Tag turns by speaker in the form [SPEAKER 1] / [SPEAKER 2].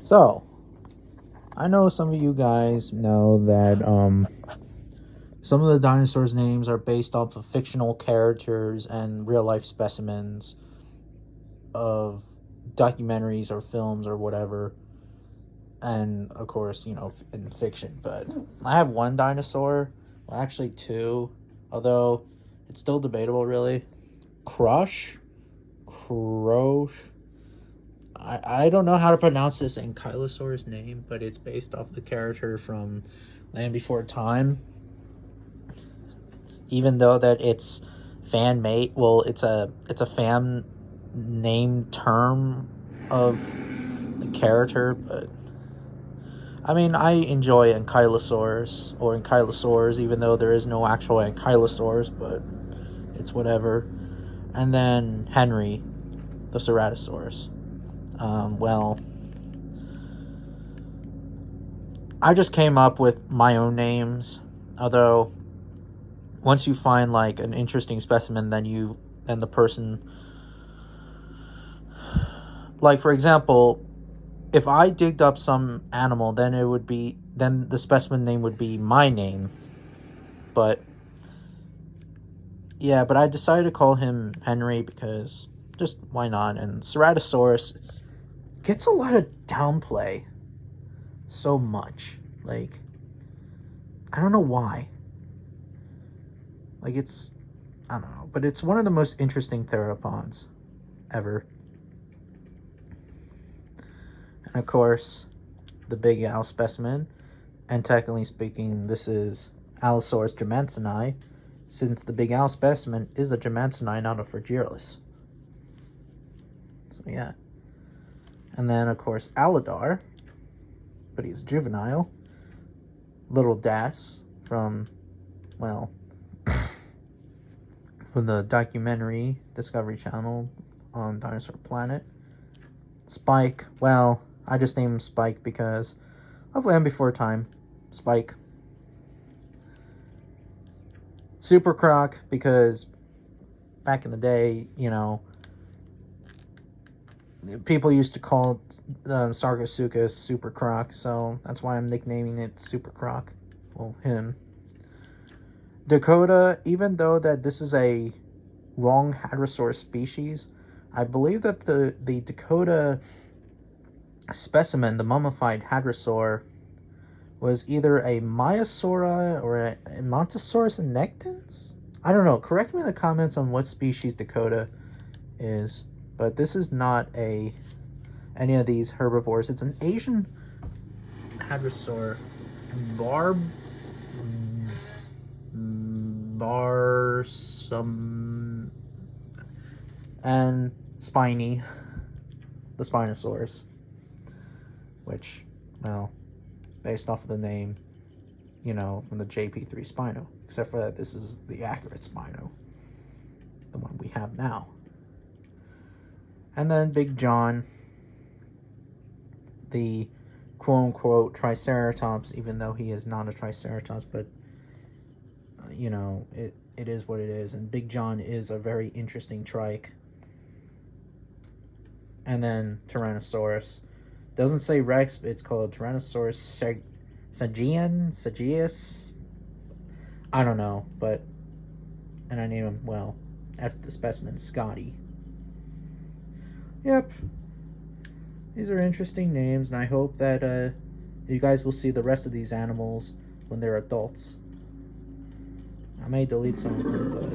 [SPEAKER 1] So, I know some of you guys know that some of the dinosaurs' names are based off of fictional characters and real life specimens of documentaries or films or whatever. And of course, in fiction. But I have one dinosaur, well, actually two, although it's still debatable, really. Crosh. I don't know how to pronounce this ankylosaur's name, but it's based off the character from Land Before Time. Even though that it's fan made, well, it's a fan name term of the character, but I mean, I enjoy ankylosaurs or ankylosaurs, even though there is no actual ankylosaurs, but it's whatever. And then Henry, the Ceratosaurus. Well, I just came up with my own names, although once you find like an interesting specimen, then the person, like for example, if I digged up some animal, then the specimen name would be my name. But yeah, but I decided to call him Henry because just why not? And Ceratosaurus gets a lot of downplay. So much. Like, I don't know why. Like, I don't know. But it's one of the most interesting theropods ever. And of course, the Big Al specimen. And technically speaking, this is Allosaurus germansoni, since the Big Al specimen is a germansoni, not a Fragilis. So yeah. And then, of course, Aladar, but he's juvenile. Little Das from the documentary Discovery Channel on Dinosaur Planet. Spike, well, I just named him Spike because of Land Before Time. Spike. Super Croc, because back in the day, people used to call Sarcosuchus Super Croc, so that's why I'm nicknaming it Super Croc. Well, him. Dakota, even though that this is a wrong Hadrosaur species, I believe that the Dakota specimen, the mummified Hadrosaur, was either a Maiasaura or a Montosaurus annectens? I don't know. Correct me in the comments on what species Dakota is. But this is not any of these herbivores. It's an Asian Hadrosaur. Barsum and Spiny, the Spinosaurus, which, well, based off of the name, from the JP3 Spino, except for that this is the accurate Spino, the one we have now. And then Big John, the quote-unquote Triceratops, even though he is not a Triceratops, but, it is what it is. And Big John is a very interesting trike. And then Tyrannosaurus. Doesn't say Rex, but it's called Tyrannosaurus Sagius. I don't know, but... And I name him, well, after the specimen, Scotty. Yep. These are interesting names, and I hope that you guys will see the rest of these animals when they're adults. I may delete some of them, but